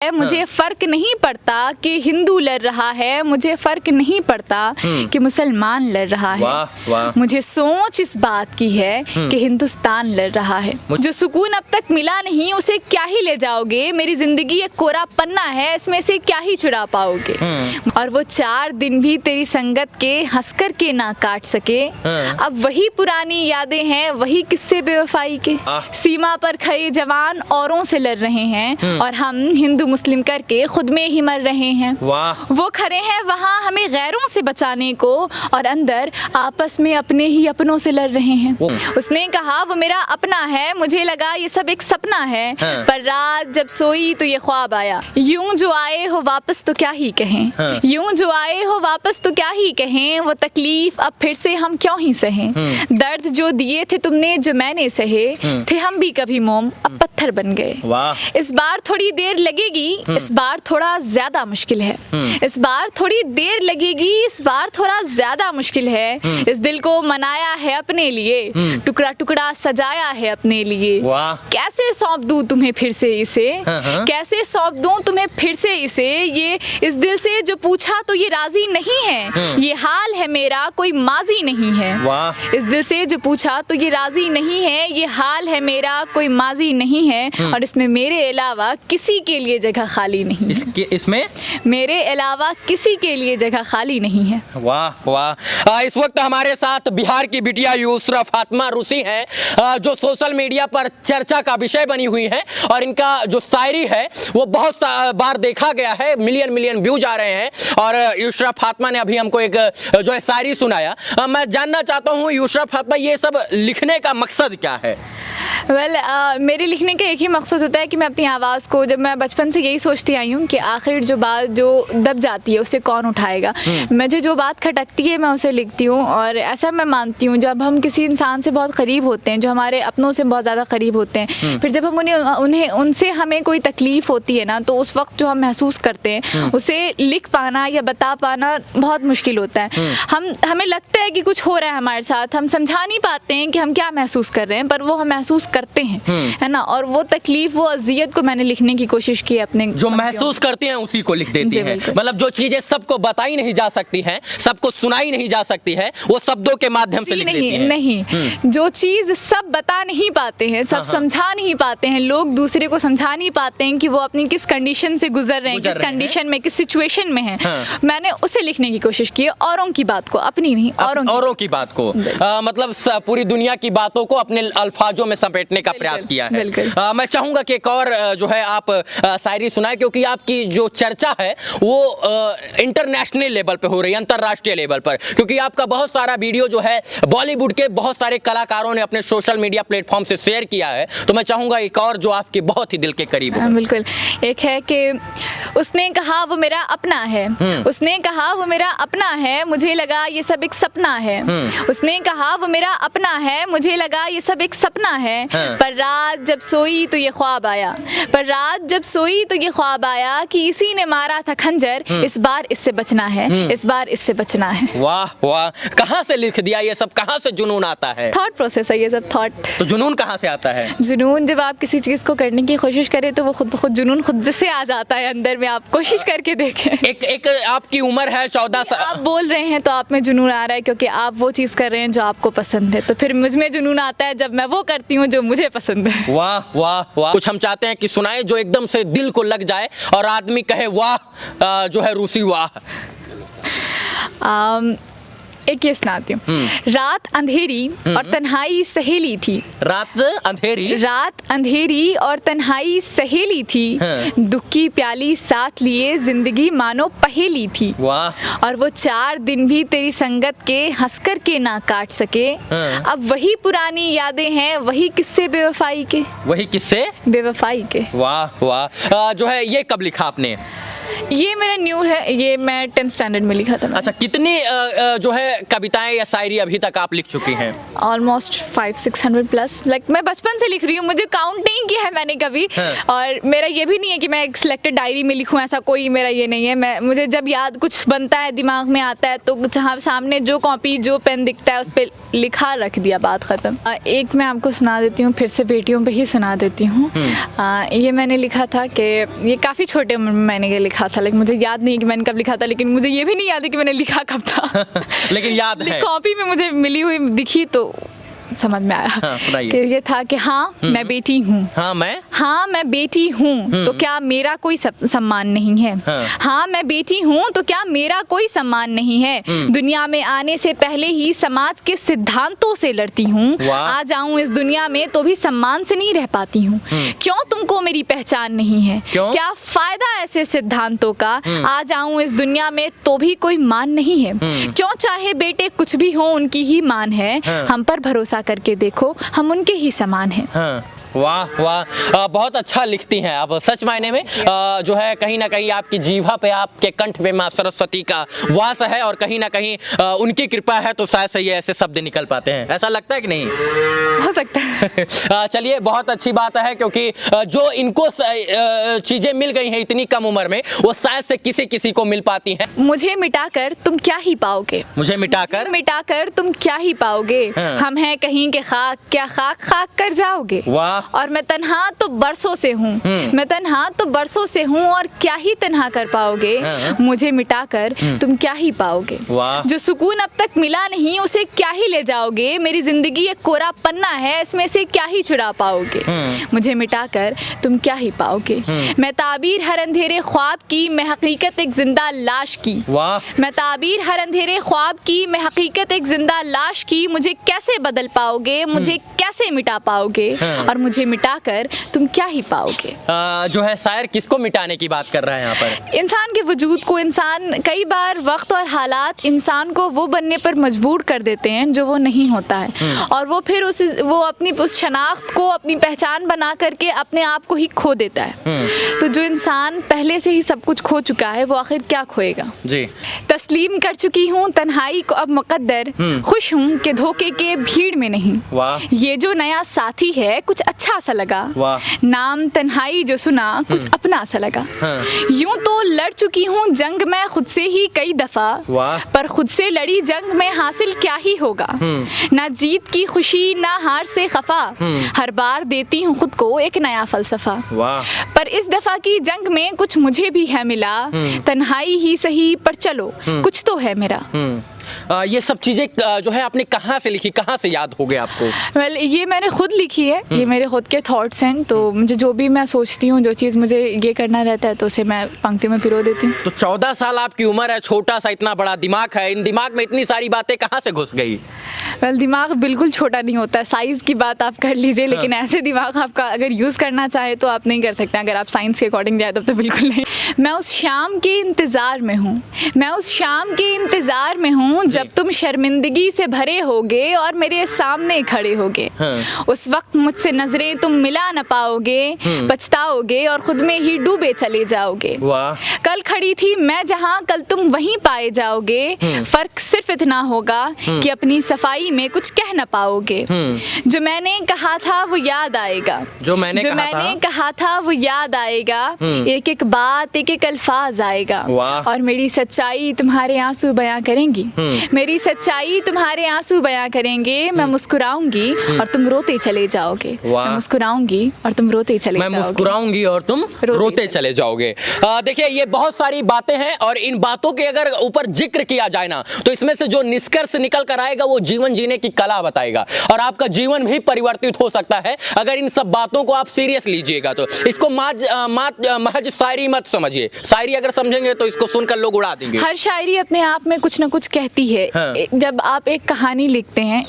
मुझे फर्क नहीं पड़ता कि हिंदू लड़ रहा है, मुझे फर्क नहीं पड़ता कि मुसलमान लड़ रहा है। वाह वाह। मुझे सोच इस बात की है कि हिंदुस्तान लड़ रहा है। जो सुकून अब तक मिला नहीं उसे क्या ही ले जाओगे, मेरी जिंदगी एक कोरा पन्ना है, इसमें से क्या ही चुरा पाओगे। और वो 4 दिन भी तेरी संगत के हंस कर के ना काट सके। अब वही पुरानी यादें हैं, वही किस्से बेवफाई के। सीमा पर खड़े जवान औरों से लड़ रहे हैं और हम हिंदू मुस्लिम करके खुद में ही मर रहे हैं। वो खड़े हैं वहाँ हमें गैरों से बचाने को और अंदर आपस में अपने ही अपनों से लड़ रहे हैं। उसने कहा वो मेरा अपना है, मुझे लगा ये सब एक सपना है, पर रात जब सोई तो ये ख्वाब आया। यूं जो आए हो वापस तो क्या ही कहें, यूं जो आए हो वापस तो क्या ही कहें, वो तकलीफ अब फिर से हम क्यों ही सहें। दर्द जो दिए थे तुमने जो मैंने सहे, थे हम भी कभी मोम अब पत्थर बन गए। इस बार थोड़ी देर लगेगी, इस बार थोड़ा ज्यादा मुश्किल है, इस बार थोड़ी देर लगेगी, इस बार थोड़ा ज्यादा मुश्किल है। इस दिल को मनाया है अपने लिए, टुकड़ा टुकड़ा सजाया है अपने लिए। कैसे सौंप दूं तुम्हें फिर से इसे, कैसे सौंप दूं तुम्हें फिर से इसे। ये इस दिल से जो पूछा तो ये राजी नहीं है, ये हाल है मेरा कोई माजी नहीं है। इस दिल से जो पूछा तो ये राजी नहीं है, ये हाल है मेरा कोई माजी नहीं है। और इसमें मेरे अलावा किसी के लिए जगह खाली नहीं। इसमें मेरे अलावा किसी के लिए जगह खाली नहीं है। वाह वाह। इस वक्त हमारे साथ बिहार की बिटिया यूसरा फातिमा रूसी है, जो सोशल मीडिया पर चर्चा का विषय बनी हुई है और इनका जो शायरी है वो बहुत बार देखा गया है, मिलियन व्यूज आ रहे हैं। और यूसरा फातिमा ने अभी हमको एक जो है शायरी सुनाया। मैं जानना चाहता हूँ यूसरा फातिमा, ये सब लिखने का मकसद क्या है? मेरे लिखने का एक ही मकसद होता है कि मैं अपनी आवाज़ को, जब मैं बचपन से यही सोचती आई हूँ कि आखिर जो बात जो दब जाती है उसे कौन उठाएगा। मुझे जो बात खटकती है मैं उसे लिखती हूँ। और ऐसा मैं मानती हूँ जब हम किसी इंसान से बहुत करीब होते हैं, जो हमारे अपनों से बहुत ज़्यादा करीब होते हैं, फिर जब हम उनसे हमें कोई तकलीफ़ होती है ना, तो उस वक्त जो हम महसूस करते हैं उसे लिख पाना या बता पाना बहुत मुश्किल होता है। हमें लगता है कि कुछ हो रहा है हमारे साथ, हम समझा नहीं पाते हैं कि हम क्या महसूस कर रहे हैं, पर वो हम महसूस करते हैं, है ना। और वो तकलीफ, वो अजियत को मैंने लिखने की कोशिश की अपने, जो महसूस करते हैं उसी को लिख देती हैं। मतलब जो चीजें सबको बताई नहीं जा सकती हैं, सबको सुनाई नहीं जा सकती है, वो शब्दों के माध्यम से लिख देती हैं। नहीं, जो चीज सब बता नहीं पाते हैं, सब समझा नहीं पाते हैं, लोग दूसरे को समझा नहीं पाते हैं कि वो अपनी किस कंडीशन से गुजर रहे हैं, किस कंडीशन में, किस सिचुएशन में है, मैंने उसे लिखने की कोशिश की। औरों की बात को, अपनी नहीं, औरों की बात को, मतलब पूरी दुनिया की बातों को अपने अल्फाजों में समेटने का प्रयास किया है। मैं चाहूंगा कि एक और जो है आप शायरी सुनाए, क्योंकि आपकी जो चर्चा है वो इंटरनेशनल लेवल पे हो रही है, अंतरराष्ट्रीय लेवल पर, क्योंकि आपका बहुत सारा वीडियो जो है बॉलीवुड के बहुत सारे कलाकारों ने अपने सोशल मीडिया प्लेटफॉर्म से शेयर किया है। तो मैं चाहूंगा एक और जो आपके बहुत ही दिल के करीब है। बिल्कुल, एक है कि उसने कहा वो मेरा अपना है, उसने कहा वो मेरा अपना है, मुझे लगा ये सब एक सपना है। उसने कहा वो मेरा अपना है, मुझे लगा ये सब एक सपना है, पर रात जब सोई तो ये ख्वाब आया, पर रात जब सोई तो ये ख्वाब आया कि इसी ने मारा था खंजर, इस बार इससे बचना है, इस बार इससे बचना है। वाह वाह। कहाँ से लिख दिया ये सब, कहाँ से जुनून आता है? थॉट प्रोसेस है ये सब, थॉट। तो जुनून कहाँ से आता है? जुनून जब आप किसी चीज को करने की कोशिश करें तो वो खुद जुनून खुद से आ जाता है अंदर में। आप कोशिश करके देखें। एक आपकी उम्र है 14 साल, आप बोल रहे हैं तो आप में जुनून आ रहा है क्योंकि आप वो चीज कर रहे हैं जो आपको पसंद है, तो फिर मुझ में जुनून आता है जब मैं वो करती हूँ जो मुझे पसंद है। वाह वाह वाह। कुछ हम चाहते हैं कि सुनाए जो एकदम से दिल को लग जाए और आदमी कहे वाह, जो है रूसी वाह। एक ये सुनाती हूँ। रात अंधेरी और तन्हाई सहेली थी, रात अंधेरी और तन्हाई सहेली थी, दुख की प्याली साथ लिए जिंदगी मानो पहेली थी। वाह। और वो 4 दिन भी तेरी संगत के हंस कर के ना काट सके। अब वही पुरानी यादें हैं, वही किस्से बेवफाई के, वही किस्से बेवफाई के। वाह वाह। जो है ये कब लिखा आपने? ये मेरा न्यू है, ये मैं 10th स्टैंडर्ड में लिखा था मैंने। अच्छा, कितनी जो है कविताएं या शायरी अभी तक आप लिख चुकी हैं? Almost 500-600 plus. लाइक मैं बचपन से लिख रही हूँ, मुझे काउंट नहीं किया है मैंने कभी। हाँ। और मेरा ये भी नहीं है कि मैं एक सिलेक्टेड डायरी में लिखूँ, ऐसा कोई मेरा ये नहीं है। मुझे जब याद कुछ बनता है, दिमाग में आता है, तो जहाँ सामने जो कॉपी जो पेन दिखता है उस पर लिखा, रख दिया, बात ख़त्म। एक मैं आपको सुना देती हूँ, फिर से बेटियों पे ही सुना देती हूँ। ये मैंने लिखा था कि ये काफ़ी छोटे उम्र में मैंने ये लिखा था, लेकिन मुझे याद नहीं है कि मैंने कब लिखा था, लेकिन मुझे ये भी नहीं याद है कि मैंने लिखा कब था। लेकिन याद है, कॉपी में मुझे मिली हुई दिखी तो समझ में आया। हाँ, कि ये था कि हाँ मैं बेटी हूँ, हाँ मैं बेटी हूँ, तो क्या मेरा कोई सम्मान नहीं है? हाँ मैं बेटी हूँ, तो क्या मेरा कोई सम्मान नहीं है? दुनिया में आने से पहले ही समाज के सिद्धांतों से लड़ती हूँ। आ जाऊँ इस दुनिया में तो भी सम्मान से नहीं रह पाती हूँ। क्यों तुमको मेरी पहचान नहीं है? क्या फायदा ऐसे सिद्धांतों का? आ जाऊँ इस दुनिया में तो भी कोई मान नहीं है। क्यों चाहे बेटे कुछ भी हो, उनकी ही मान है। हम पर भरोसा करके देखो, हम उनके ही समान हैं। वाह वाह, बहुत अच्छा लिखती हैं आप सच मायने में। जो है कहीं ना कहीं आपकी जीवा पे, आपके कंठ पे माँ सरस्वती का वास है, और कहीं ना कहीं उनकी कृपा है तो शायद से ये ऐसे शब्द निकल पाते हैं। ऐसा लगता है कि नहीं? हो सकता है। चलिए, बहुत अच्छी बात है, क्योंकि जो इनको चीजें मिल गई हैं इतनी कम उम्र में, वो शायद से किसी किसी को मिल पाती हैं। मुझे मिटाकर तुम क्या ही पाओगे? मुझे मिटाकर तुम क्या ही पाओगे? हम हैं कहीं के खाक, क्या खाक खाक कर जाओगे? वाह। और मैं तन्हा तो बरसों से हूँ, मैं तन्हा तो बरसों से हूँ, और क्या ही तन्हा कर पाओगे? मुझे मिटाकर तुम क्या ही पाओगे? जो सुकून अब तक मिला नहीं, उसे क्या ही ले जाओगे? मेरी जिंदगी एक कोरा पन्ना है, इसमें से क्या ही छुड़ा पाओगे? मुझे मिटाकर तुम क्या ही पाओगे? मैं ताबीर हर अंधेरे ख्वाब की, मैं हकीकत एक जिंदा लाश की। मैं ताबीर हर अंधेरे ख्वाब की, मैं हकीकत एक जिंदा लाश की। मुझे कैसे बदल पाओगे? मुझे कैसे मिटा पाओगे? और मुझे मिटाकर तुम क्या ही पाओगे? जो है शायर किसको मिटाने की बात कर रहा है यहाँ पर? इंसान के वजूद को। इंसान कई बार वक्त और हालात इंसान को वो बनने पर मजबूर कर देते हैं जो वो नहीं होता है, और वो फिर वो अपनी उस शनाख्त को अपनी पहचान बना करके अपने आप को ही खो देता है। तो जो इंसान पहले से ही सब कुछ खो चुका है, वो आखिर क्या खोएगा? जी। तस्लीम कर चुकी हूँ तन्हाई को अब मुकद्दर, खुश हूँ कि धोखे के भीड़ में नहीं। ये जो नया साथी है कुछ अच्छा सा लगा, नाम तन्हाई जो सुना कुछ अपना सा लगा। यूं तो लड़ चुकी हूँ जंग में खुद से ही कई दफा, पर खुद से लड़ी जंग में हासिल क्या ही होगा? ना जीत की खुशी ना हार से खफा, हर बार देती हूँ खुद को एक नया फलसफा। पर इस दफा की जंग में कुछ मुझे भी है मिला, तन्हाई ही सही पर चलो कुछ तो है मेरा। ये सब चीजें जो है आपने कहाँ से लिखी, कहाँ से याद हो गए आपको? वेल, ये मैंने खुद लिखी है, ये मेरे खुद के थॉट्स हैं। तो मुझे जो भी मैं सोचती हूँ, जो चीज़ मुझे ये करना रहता है, तो उसे मैं पंक्तियों में पिरो देती हूँ। तो 14 साल आपकी उम्र है, छोटा सा इतना बड़ा दिमाग है, इन दिमाग में इतनी सारी बातें कहाँ से घुस गई? वेल, दिमाग बिल्कुल छोटा नहीं होता है, साइज़ की बात आप कर लीजिए, लेकिन ऐसे दिमाग आपका अगर यूज़ करना चाहे तो आप नहीं कर सकते। अगर आप साइंस के अकॉर्डिंग जाए तब तो बिल्कुल नहीं। मैं उस शाम के इंतज़ार में हूँ, मैं उस शाम के इंतज़ार में हूँ जब तुम शर्मिंदगी से भरे होगे और मेरे सामने खड़े होगे। उस वक्त मुझसे नजरें तुम मिला न पाओगे, पछताओगे और खुद में ही डूबे चले जाओगे। कल खड़ी थी मैं जहाँ, कल तुम वहीं पाए जाओगे। फर्क सिर्फ इतना होगा कि अपनी सफाई में कुछ कह न पाओगे। जो मैंने कहा था वो याद आएगा, जो मैंने कहा था वो याद आएगा। एक एक बात, एक एक अल्फाज आएगा, और मेरी सच्चाई तुम्हारे आंसू बयां करेंगी। मेरी सच्चाई तुम्हारे आंसू बयां करेंगे। मैं मुस्कुराऊंगी और तुम रोते चले जाओगे। मैं मुस्कुराऊंगी और तुम रोते चले जाओगे। मैं मुस्कुराऊंगी और तुम रोते चले जाओगे। देखिए, ये बहुत सारी बातें हैं, और इन बातों के अगर ऊपर जिक्र किया जाए ना, तो इसमें से जो निष्कर्ष निकल कर आएगा वो जीवन जीने की कला बताएगा, और आपका जीवन भी परिवर्तित हो सकता है अगर इन सब बातों को आप सीरियस लीजिएगा। तो इसको महज शायरी मत समझिए, शायरी अगर समझेंगे तो इसको सुनकर लोग उड़ा देंगे। हर शायरी अपने आप में कुछ ना कुछ कहती है। जब आप एक कहानी लिखते हैं,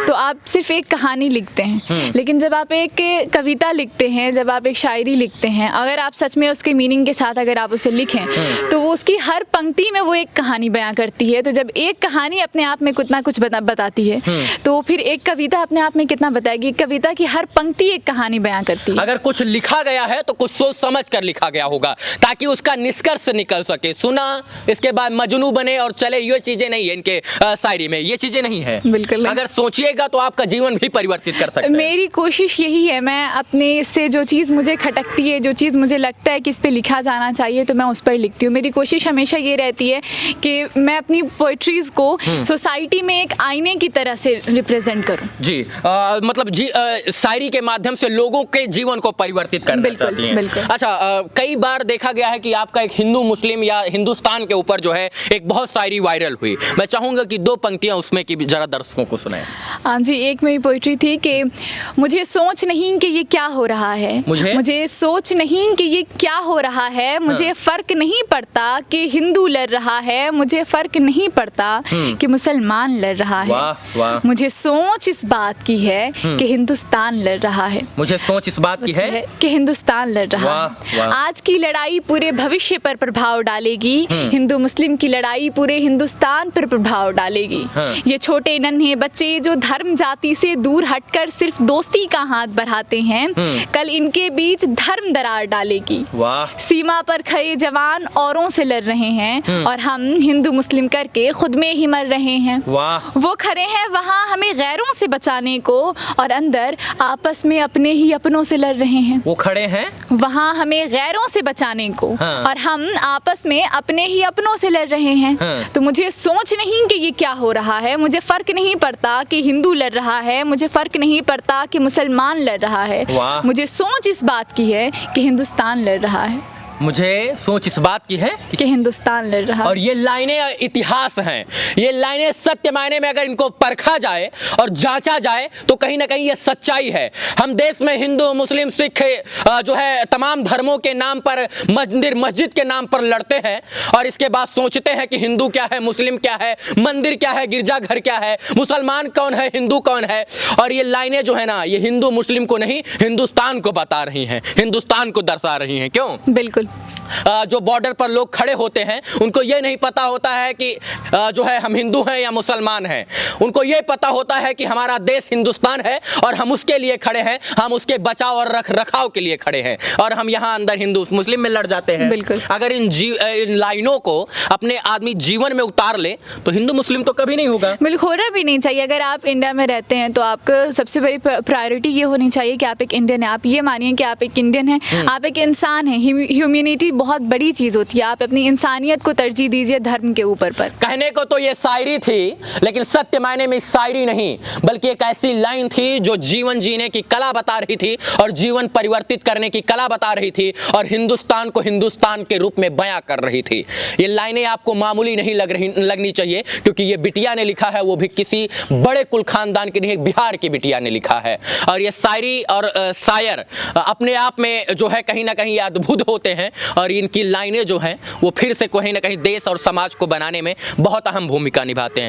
तो आप सिर्फ एक कहानी लिखते हैं, लेकिन जब आप एक कविता लिखते हैं, जब आप एक शायरी लिखते हैं, अगर आप सच में उसके मीनिंग के साथ अगर आप उसे लिखें, तो वो उसकी हर पंक्ति में वो एक कहानी बयां करती है। तो जब एक कहानी अपने आप में कितना कुछ बताती है, तो फिर एक कविता अपने आप में कितना बताएगी। कविता की हर पंक्ति एक कहानी बयां करती है। अगर कुछ लिखा गया है तो कुछ सोच समझ कर लिखा गया होगा, ताकि उसका निष्कर्ष निकल सके। सुना इसके बाद मजनू बने और चले, ये चीजें नहीं है इनके शायरी में, ये चीजें नहीं है। बिल्कुल नहीं। अगर सोचिएगा तो आपका जीवन भी परिवर्तित कर सकते हैं। मेरी कोशिश यही है, मैं अपने से जो चीज़ मुझे खटकती है, जो चीज़ मुझे लगता है कि इस पे लिखा जाना चाहिए, तो मैं उस पर लिखती हूँ। मेरी कोशिश हमेशा ये रहती है कि मैं अपनी पोइट्रीज को सोसाइटी में एक आईने की तरह से रिप्रेजेंट करूँ। जी मतलब शायरी के माध्यम से लोगों के जीवन को परिवर्तित करना चाहती हैं। बिल्कुल। अच्छा, कई बार देखा गया है कि आपका एक हिंदू मुस्लिम या हिंदुस्तान के ऊपर जो है एक बहुत शायरी वायरल हुई। मैं चाहूंगा कि 2 पंक्तियां उसमें की जरा दर्शकों को सुनाएं। हाँ जी, एक मेरी पोइट्री थी कि मुझे सोच नहीं कि ये क्या हो रहा है, मुझे सोच नहीं कि ये क्या हो रहा है, मुझे फर्क नहीं पड़ता कि हिंदू लड़ रहा है, मुझे फर्क नहीं पड़ता कि मुसलमान लड़ रहा है। वाह, वाह। मुझे सोच इस बात की है कि हिंदुस्तान लड़ रहा है। मुझे सोच इस बात की है कि हिंदुस्तान लड़ रहा वाह, है। वाह। आज की लड़ाई पूरे भविष्य पर प्रभाव डालेगी, हिंदू मुस्लिम की लड़ाई पूरे हिंदुस्तान पर प्रभाव डालेगी। ये छोटे नन्हे बच्चे जो धर्म जाति से दूर हटकर सिर्फ दोस्ती का हाथ बढ़ाते हैं, कल इनके बीच धर्म दरार डालेगी। वाह। सीमा पर खड़े जवान औरों से लड़ रहे हैं और हम हिंदू मुस्लिम करके खुद में ही मर रहे हैं। वाह। वो खड़े हैं वहाँ हमें गैरों से बचाने को और अंदर आपस में अपने ही अपनों से लड़ रहे हैं। वो खड़े हैं वहाँ हमें गैरों से बचाने को और हम आपस में अपने ही अपनों से लड़ रहे हैं। तो मुझे सोच नहीं कि ये क्या हो रहा है, मुझे फर्क नहीं पड़ता कि हिंदू लड़ रहा है, मुझे फर्क नहीं पड़ता कि मुसलमान लड़ रहा है। मुझे सोच इस बात की है कि हिंदुस्तान लड़ रहा है। मुझे सोच इस बात की है कि हिंदुस्तान लड़ रहा है। और ये लाइनें इतिहास हैं, ये लाइनें सत्य मायने में अगर इनको परखा जाए और जांचा जाए तो कहीं ना कहीं ये सच्चाई है। हम देश में हिंदू मुस्लिम सिख जो है तमाम धर्मों के नाम पर, मंदिर मस्जिद के नाम पर लड़ते हैं और इसके बाद सोचते हैं कि हिंदू क्या है, मुस्लिम क्या है, मंदिर क्या है, गिरजाघर क्या है, मुसलमान कौन है, हिंदू कौन है। और ये लाइनें जो है ना, ये हिंदू मुस्लिम को नहीं, हिंदुस्तान को बता रही हैं, हिंदुस्तान को दर्शा रही हैं। क्यों? बिल्कुल। जो बॉर्डर पर लोग खड़े होते हैं उनको ये नहीं पता होता है कि जो है हम हिंदू हैं या मुसलमान हैं। उनको ये पता होता है कि हमारा देश हिंदुस्तान है और हम उसके लिए खड़े हैं, हम उसके बचाव और रख रखाव के लिए खड़े हैं और हम यहाँ अंदर हिंदू मुस्लिम में लड़ जाते हैं। बिल्कुल। अगर इन लाइनों को अपने आदमी जीवन में उतार ले तो हिंदू मुस्लिम तो कभी नहीं होगा। बिल्कुल, होना भी नहीं चाहिए। अगर आप इंडिया में रहते हैं तो आपको सबसे बड़ी प्रायोरिटी ये होनी चाहिए कि आप एक इंडियन हैं। आप ये मानिए कि आप एक इंडियन हैं, आप एक इंसान हैं। ह्यूमैनिटी बहुत बड़ी चीज होती है। आप अपनी इंसानियत को तरजीह दीजिए धर्म के ऊपर पर। कहने को तो ये शायरी थी, लेकिन सत्य मायने में शायरी नहीं बल्कि एक ऐसी लाइन थी जो जीवन जीने की कला बता रही थी और जीवन परिवर्तित करने की कला बता रही थी और हिंदुस्तान को हिंदुस्तान के रूप में बयां कर रही थी। ये लाइनें आपको मामूली नहीं लगनी चाहिए, क्योंकि ये बिटिया ने लिखा है, वो भी किसी बड़े कुल खानदान की नहीं, बिहार की बिटिया ने लिखा है। और ये शायरी और शायर अपने आप में जो है कहीं ना कहीं अद्भुत होते हैं और इनकी लाइनें जो हैं वो फिर से कहीं ना कहीं देश और समाज को बनाने में बहुत अहम भूमिका निभाते हैं।